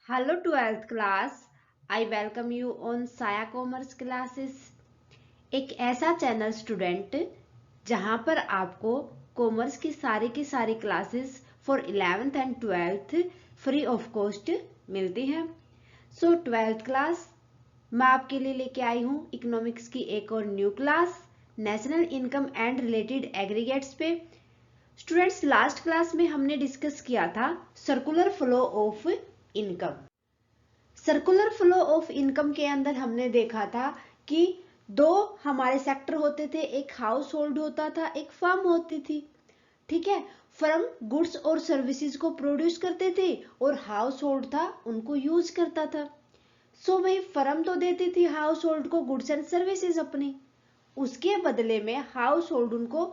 Hello 12th class, I welcome you on साया commerce classes. एक ऐसा चैनल स्टूडेंट जहां पर आपको कॉमर्स की सारी classes for 11th and 12th free of cost मिलती हैं। सो 12th क्लास मैं आपके लिए लेके आई हूँ इकोनॉमिक्स की एक और new class national income and related aggregates पे। स्टूडेंट्स, लास्ट क्लास में हमने डिस्कस किया था circular flow of income. Circular flow of income के अंदर हमने देखा था कि दो हमारे सेक्टर होते थे, एक हाउस होल्ड होता था, एक फर्म होती थी। ठीक है, फर्म गुड्स और सर्विसेज को प्रोड्यूस करते थे और हाउस होल्ड था उनको यूज करता था। सो भाई फर्म तो देती थी हाउस होल्ड को गुड्स एंड सर्विसेज अपनी, उसके बदले में हाउस होल्ड उनको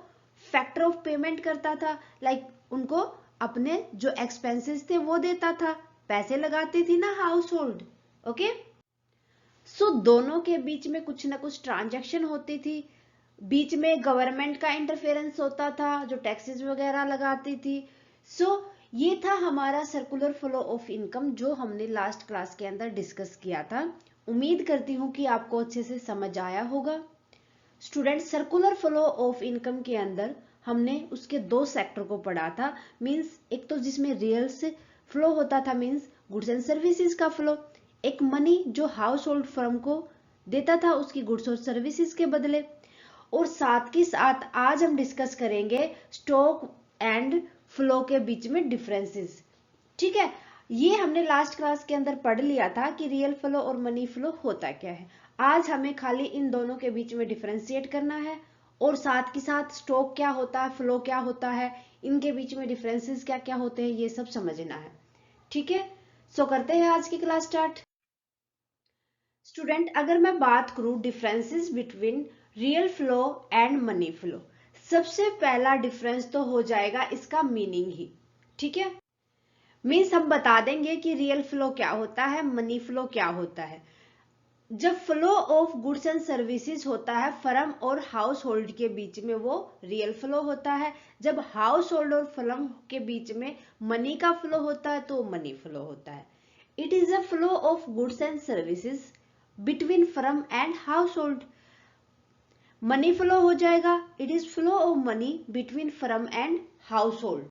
फैक्टर ऑफ पेमेंट करता था। लाइक उनको अपने जो एक्सपेंसेस थे वो देता था, पैसे लगाती थी ना हाउस होल्ड। ओके, सो दोनों के बीच में कुछ ना कुछ ट्रांजैक्शन होती थी, बीच में गवर्नमेंट का इंटरफेरेंस होता था जो टैक्सेस वगैरह लगाती थी। सो ये था हमारा सर्कुलर फ्लो ऑफ इनकम जो हमने लास्ट क्लास के अंदर डिस्कस किया था। उम्मीद करती हूँ कि आपको अच्छे से समझ आया होगा। Student, circular flow of income के अंदर हमने उसके दो सेक्टर को पढ़ा था। मींस एक तो जिसमें रियल से फ्लो होता था, मींस गुड्स एंड सर्विसेज का फ्लो, एक मनी जो हाउस होल्ड फर्म को देता था उसकी गुड्स और सर्विसेज के बदले, और साथ के साथ आज हम डिस्कस करेंगे स्टॉक एंड फ्लो के बीच में डिफरेंसेस। ठीक है, ये हमने लास्ट क्लास के अंदर पढ़ लिया था कि रियल फ्लो और मनी फ्लो होता क्या है। आज हमें खाली इन दोनों के बीच में डिफरेंशिएट करना है और साथ के साथ स्टॉक क्या होता है, फ्लो क्या होता है, इनके बीच में डिफरेंसेस क्या क्या होते हैं, ये सब समझना है। ठीक है, सो करते हैं आज की क्लास स्टार्ट। स्टूडेंट, अगर मैं बात करूं differences between real flow and money flow, सबसे पहला डिफरेंस तो हो जाएगा इसका मीनिंग ही। ठीक है, मीन्स हम बता देंगे कि रियल फ्लो क्या होता है, मनी फ्लो क्या होता है। जब flow of goods and services होता है फर्म और हाउस होल्ड के बीच में, वो रियल फ्लो होता है। जब हाउस होल्ड और फर्म के बीच में मनी का फ्लो होता है तो मनी फ्लो होता है। It is a flow of goods and services between firm and house hold. Money flow हो जाएगा, it is flow of money between firm and house hold.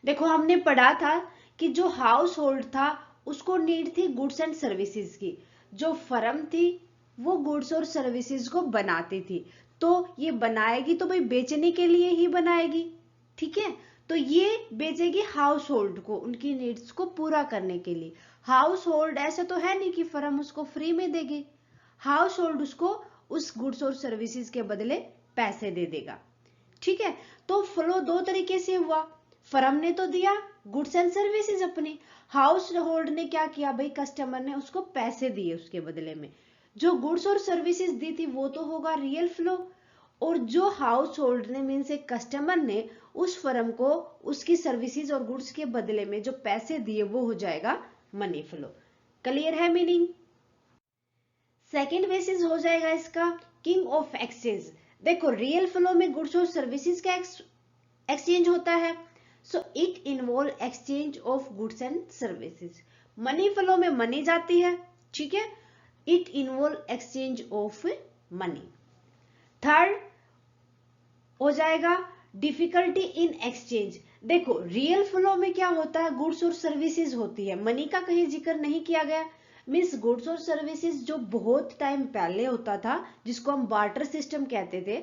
देखो हमने पढ़ा था कि जो हाउस होल्ड था उसको नीड थी गुड्स एंड सर्विसेज की, जो फर्म थी वो गुड्स और सर्विसेज को बनाती थी। तो ये बनाएगी तो भाई बेचने के लिए ही बनाएगी। ठीक है, तो ये बेचेगी हाउस होल्ड को उनकी नीड्स को पूरा करने के लिए। हाउस होल्ड ऐसा तो है नहीं कि फर्म उसको फ्री में देगी, हाउस होल्ड उसको उस गुड्स और सर्विसेज के बदले पैसे दे देगा। ठीक है, तो फ्लो दो तरीके से हुआ। फर्म ने तो दिया गुड्स एंड सर्विसेज अपनी, हाउस होल्ड ने क्या किया भाई, कस्टमर ने उसको पैसे दिए उसके बदले में। जो गुड्स और सर्विसेज दी थी वो तो होगा रियल फ्लो, और जो हाउस होल्ड ने मीन्स एक कस्टमर ने उस फर्म को उसकी सर्विसेज और गुड्स के बदले में जो पैसे दिए वो हो जाएगा मनी फ्लो। क्लियर है मीनिंग? सेकेंड बेसिस हो जाएगा इसका किंग ऑफ एक्सचेंज। देखो रियल फ्लो में गुड्स और सर्विसेज का एक्सचेंज होता है, so it involve exchange of goods and services. Money flow में मनी जाती है, ठीक है, it involve exchange of money. Third हो जाएगा डिफिकल्टी इन एक्सचेंज। देखो रियल फ्लो में क्या होता है, गुड्स और सर्विसेज होती है, मनी का कहीं जिक्र नहीं किया गया। मीन्स गुड्स और सर्विसेज जो बहुत टाइम पहले होता था जिसको हम बार्टर सिस्टम कहते थे,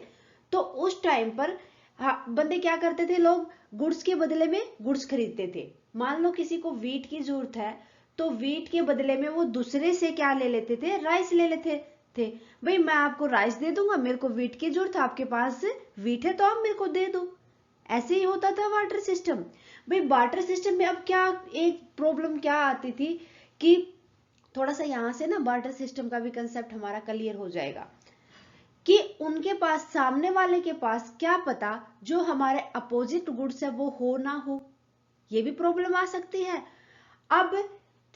तो उस टाइम पर बंदे क्या करते थे, लोग गुड्स के बदले में गुड्स खरीदते थे। मान लो किसी को वीट की जरूरत है तो वीट के बदले में वो दूसरे से क्या ले लेते थे, राइस ले लेते थे। भाई मैं आपको राइस दे दूंगा, मेरे को वीट की जरूरत है, आपके पास वीट है तो आप मेरे को दे दो। ऐसे ही होता था वाटर सिस्टम। भाई वाटर सिस्टम में अब क्या एक प्रॉब्लम क्या आती थी कि थोड़ा सा यहां से ना वाटर सिस्टम का भी कंसेप्ट हमारा क्लियर हो जाएगा कि उनके पास सामने वाले के पास क्या पता जो हमारे अपोजिट गुड्स है वो हो ना हो, ये भी प्रॉब्लम आ सकती है। अब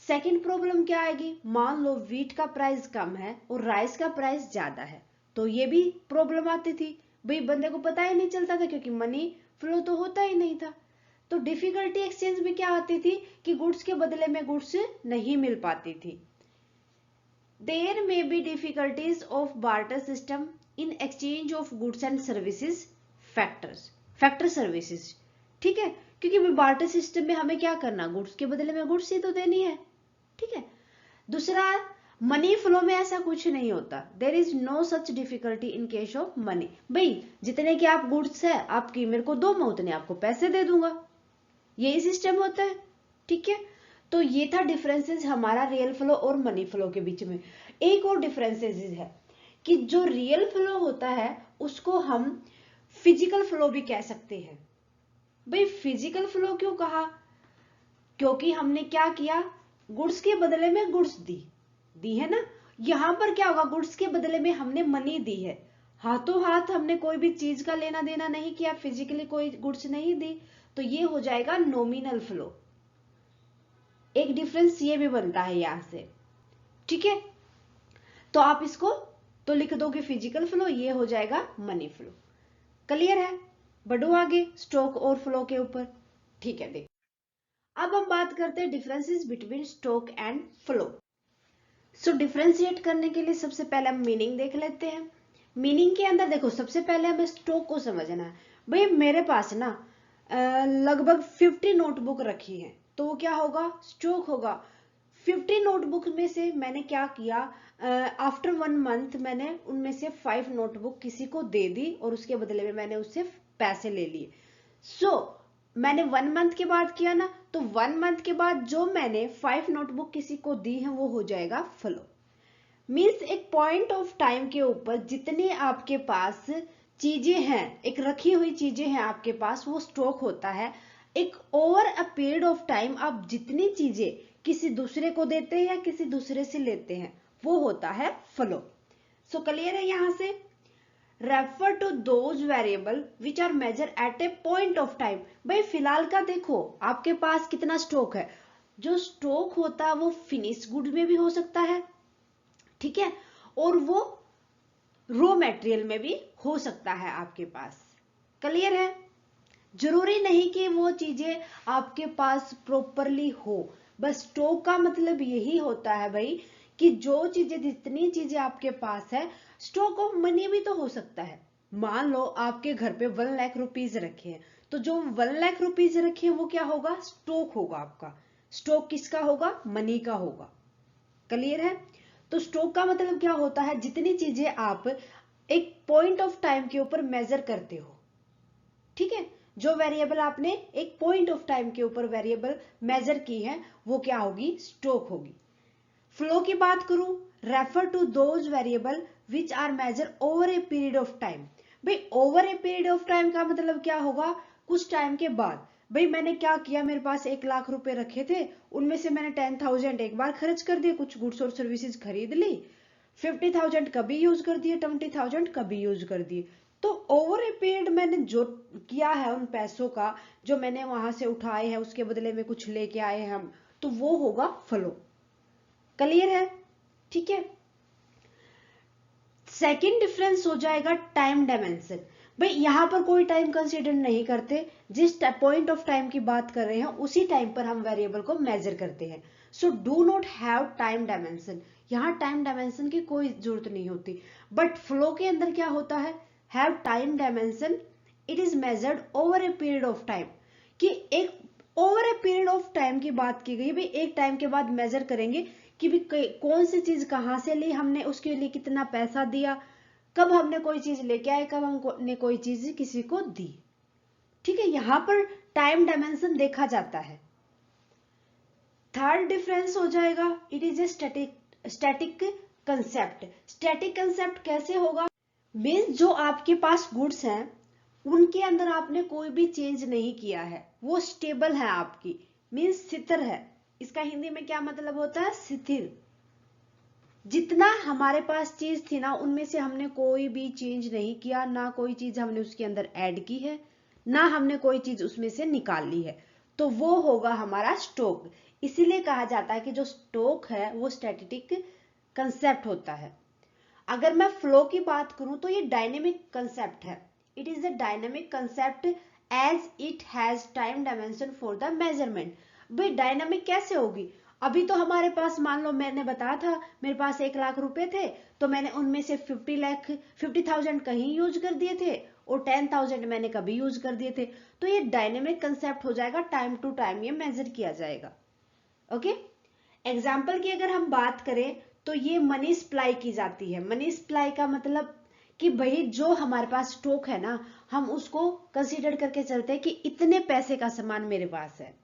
सेकंड प्रॉब्लम क्या आएगी, मान लो वीट का प्राइस कम है और राइस का प्राइस ज्यादा है, तो ये भी प्रॉब्लम आती थी। भाई बंदे को पता ही नहीं चलता था क्योंकि मनी फ्लो तो होता ही नहीं था। तो डिफिकल्टी एक्सचेंज में क्या आती थी कि गुड्स के बदले में गुड्स नहीं मिल पाती थी। There may be difficulties of barter system in exchange of goods and services factor services. ठीक है, क्योंकि बार्टर सिस्टम में हमें क्या करना, गुड्स के बदले में गुड्स ही तो देनी है। ठीक है, दूसरा मनी फ्लो में ऐसा कुछ नहीं होता, there is no such difficulty in case of money. भाई जितने के आप गुड्स है आपकी मेरे को दो, मैं उतने आपको पैसे दे दूंगा, यही सिस्टम होता है। ठीक है, तो ये था डिफरेंसेस हमारा रियल फ्लो और मनी फ्लो के बीच में। एक और डिफरेंसेस है कि जो रियल फ्लो होता है उसको हम फिजिकल फ्लो भी कह सकते हैं। भाई फिजिकल फ्लो क्यों कहा, क्योंकि हमने क्या किया, गुड्स के बदले में गुड्स दी है ना। यहां पर क्या होगा, गुड्स के बदले में हमने मनी दी है, हाथों हाथ हमने कोई भी चीज का लेना देना नहीं किया, फिजिकली कोई गुड्स नहीं दी, तो ये हो जाएगा नॉमिनल फ्लो। एक डिफरेंस ये भी बनता है यहां से। ठीक है, तो आप इसको तो लिख दोगे फिजिकल फ्लो, ये हो जाएगा मनी फ्लो। क्लियर है, बढ़ो आगे स्टॉक और फ्लो के ऊपर। ठीक है, देखो अब हम बात करते हैं differences between stock and flow. So differentiate करने के लिए सबसे पहले हम मीनिंग देख लेते हैं। मीनिंग के अंदर देखो सबसे पहले हमें स्टॉक को समझना है। भाई मेरे पास ना लगभग 50 नोटबुक रखी है, तो वो क्या होगा, स्टॉक होगा। 50 नोटबुक में से मैंने क्या किया, आफ्टर 1 मंथ मैंने उनमें से 5 नोटबुक किसी को दे दी और उसके बदले में मैंने उससे पैसे ले लिए। सो मैंने 1 मंथ के बाद किया ना, तो 1 मंथ के बाद जो मैंने 5 नोटबुक किसी को दी है वो हो जाएगा फ्लो। मीन्स एक पॉइंट ऑफ टाइम के ऊपर जितने आपके पास चीजें हैं, एक रखी हुई चीजें हैं आपके पास, वो स्टॉक होता है। एक over a period of time आप जितनी चीजें किसी दूसरे को देते हैं या किसी दूसरे से लेते हैं वो होता है फ्लो। सो क्लियर है यहां से। Refer to those variable which are major at a point of time. भाई फिलहाल का देखो आपके पास कितना स्टॉक है, जो स्टॉक होता है वो फिनिश गुड में भी हो सकता है, ठीक है, और वो रॉ मटेरियल में भी हो सकता है आपके पास। क्लियर है, जरूरी नहीं कि वो चीजें आपके पास प्रॉपरली हो, बस स्टॉक का मतलब यही होता है भाई कि जो चीजें जितनी चीजें आपके पास है, स्टॉक ऑफ मनी भी तो हो सकता है। मान लो आपके घर पे 1 लाख रुपीज रखे हैं, तो जो 1 लाख रुपीज रखे हैं वो क्या होगा, स्टॉक होगा आपका। स्टॉक किसका होगा, मनी का होगा। क्लियर है, तो स्टॉक का मतलब क्या होता है, जितनी चीजें आप एक पॉइंट ऑफ टाइम के ऊपर मेजर करते हो। ठीक है, जो वेरिएबल आपने एक पॉइंट ऑफ टाइम के ऊपर वेरिएबल मेजर की है वो क्या होगी, स्टॉक होगी। फ्लो की बात करूं, refer to those variable which are measure over a period of time. भाई over a period of time का मतलब क्या होगा, कुछ टाइम के बाद। भाई मैंने क्या किया, मेरे पास 1 लाख रुपए रखे थे, उनमें से मैंने 10,000 एक बार खर्च कर दिए, कुछ गुड्स और सर्विसेज खरीद ली, 50,000 कभी यूज कर दिए, 20,000 कभी यूज कर दिए। तो ओवर ए पीरियड मैंने जो किया है उन पैसों का, जो मैंने वहां से उठाए हैं उसके बदले में कुछ लेके आए हैं हम, तो वो होगा फ्लो। क्लियर है, ठीक है। सेकेंड डिफरेंस हो जाएगा टाइम डायमेंशन। भाई यहां पर कोई टाइम कंसीडर नहीं करते, जिस पॉइंट ऑफ टाइम की बात कर रहे हैं उसी टाइम पर हम वेरिएबल को मेजर करते हैं। So do not have time dimension, यहां टाइम डायमेंशन की कोई जरूरत नहीं होती। बट फ्लो के अंदर क्या होता है, have time dimension, it is measured over a period of time. कि एक over a period of time की बात की गई, भाई एक टाइम के बाद मेजर करेंगे कि भी कौन सी चीज कहां से ली हमने, उसके लिए कितना पैसा दिया, कब हमने कोई चीज लेके आए, कब हमने कोई चीज किसी को दी। ठीक है, यहां पर टाइम डायमेंशन देखा जाता है। थर्ड डिफरेंस हो जाएगा, it is a static concept. Static concept कैसे होगा, मीन्स जो आपके पास गुड्स हैं उनके अंदर आपने कोई भी चेंज नहीं किया है, वो स्टेबल है आपकी, मीन्स स्थिर है। इसका हिंदी में क्या मतलब होता है, स्थिर। जितना हमारे पास चीज थी ना उनमें से हमने कोई भी चेंज नहीं किया, ना कोई चीज हमने उसके अंदर ऐड की है, ना हमने कोई चीज उसमें से निकाल ली है, तो वो होगा हमारा स्टॉक। इसीलिए कहा जाता है कि जो स्टॉक है वो स्टैटिक कंसेप्ट होता है। अगर मैं फ्लो की बात करूं तो ये डायनेमिक कंसेप्ट है, it is a dynamic concept as it has time dimension for the measurement। भाई डायनामिक कैसे होगी? अभी तो हमारे पास मान लो मैंने बताया था मेरे पास 1 लाख रुपए थे, तो मैंने उनमें से 50,000 कहीं यूज कर दिए थे और 10,000 मैंने कभी यूज कर दिए थे। तो ये डायनेमिक कंसेप्ट हो जाएगा, टाइम टू टाइम ये मेजर किया जाएगा। ओके, एग्जाम्पल की अगर हम बात करें तो ये मनी सप्लाई की जाती है। मनी सप्लाई का मतलब कि भाई जो हमारे पास स्टॉक है ना, हम उसको कंसीडर करके चलते हैं कि इतने पैसे का सामान मेरे पास है।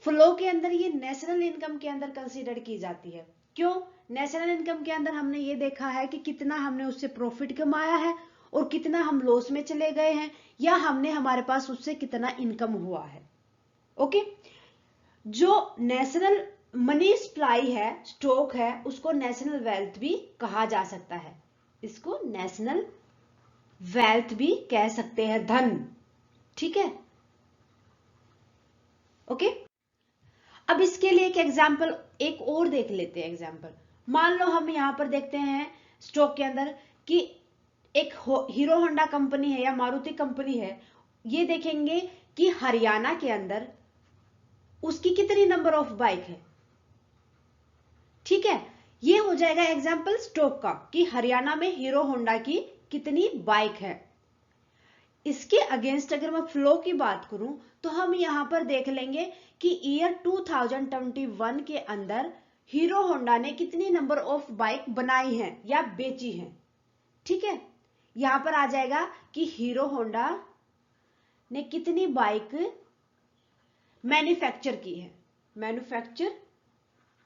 फ्लो के अंदर ये नेशनल इनकम के अंदर कंसीडर की जाती है। क्यों? नेशनल इनकम के अंदर हमने ये देखा है कि कितना हमने उससे प्रॉफिट कमाया है और कितना हम लॉस में चले गए हैं, या हमने हमारे पास उससे कितना इनकम हुआ है। ओके, जो नेशनल मनी सप्लाई है, स्टॉक है, उसको नेशनल वेल्थ भी कहा जा सकता है। इसको नेशनल वेल्थ भी कह सकते हैं, धन। ठीक है, ओके। अब इसके लिए एक एग्जाम्पल एक और देख लेते हैं। एग्जाम्पल मान लो हम यहां पर देखते हैं स्टॉक के अंदर कि एक हीरो होंडा कंपनी है या मारुति कंपनी है। ये देखेंगे कि हरियाणा के अंदर उसकी कितनी नंबर ऑफ बाइक है। ठीक है, ये हो जाएगा एग्जाम्पल स्टॉक का कि हरियाणा में हीरो होंडा की कितनी बाइक है। इसके अगेंस्ट अगर मैं फ्लो की बात करूं तो हम यहां पर देख लेंगे कि ईयर 2021 के अंदर हीरो होंडा ने कितनी नंबर ऑफ बाइक बनाई हैं या बेची हैं। ठीक है, यहां पर आ जाएगा कि हीरो होंडा ने कितनी बाइक मैन्युफैक्चर की है, मैन्युफैक्चर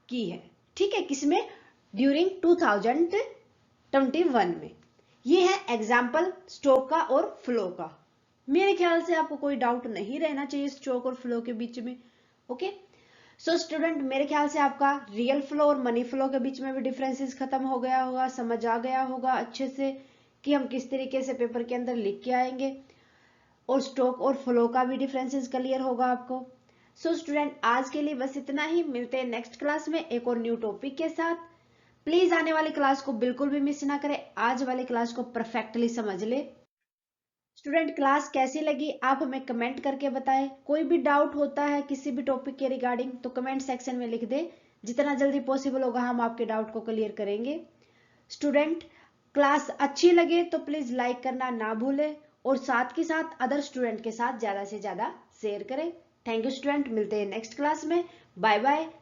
की है। ठीक है, किसमें? ड्यूरिंग 2021 में। ये है एग्जाम्पल स्टॉक का और फ्लो का। मेरे ख्याल से आपको कोई डाउट नहीं रहना चाहिए स्टॉक और फ्लो के बीच में। ओके, सो स्टूडेंट, मेरे ख्याल से आपका रियल फ्लो और मनी फ्लो के बीच में भी डिफरेंसेस खत्म हो गया होगा, समझ आ गया होगा अच्छे से कि हम किस तरीके से पेपर के अंदर लिख के आएंगे, और स्टॉक और फ्लो का भी डिफरेंसेस क्लियर होगा आपको। सो स्टूडेंट, आज के लिए बस इतना ही। मिलते हैं नेक्स्ट क्लास में एक और न्यू टॉपिक के साथ। प्लीज आने वाली क्लास को बिल्कुल भी मिस ना करें, आज वाली क्लास को परफेक्टली समझ ले। स्टूडेंट, क्लास कैसी लगी आप हमें कमेंट करके बताएं। कोई भी डाउट होता है किसी भी टॉपिक के रिगार्डिंग तो कमेंट सेक्शन में लिख दे। जितना जल्दी पॉसिबल होगा हम आपके डाउट को क्लियर करेंगे। स्टूडेंट, क्लास अच्छी लगे तो प्लीज लाइक करना ना भूलें और साथ के साथ अदर स्टूडेंट के साथ ज्यादा से ज्यादा शेयर करें। थैंक यू स्टूडेंट, मिलते हैं नेक्स्ट क्लास में। Bye bye.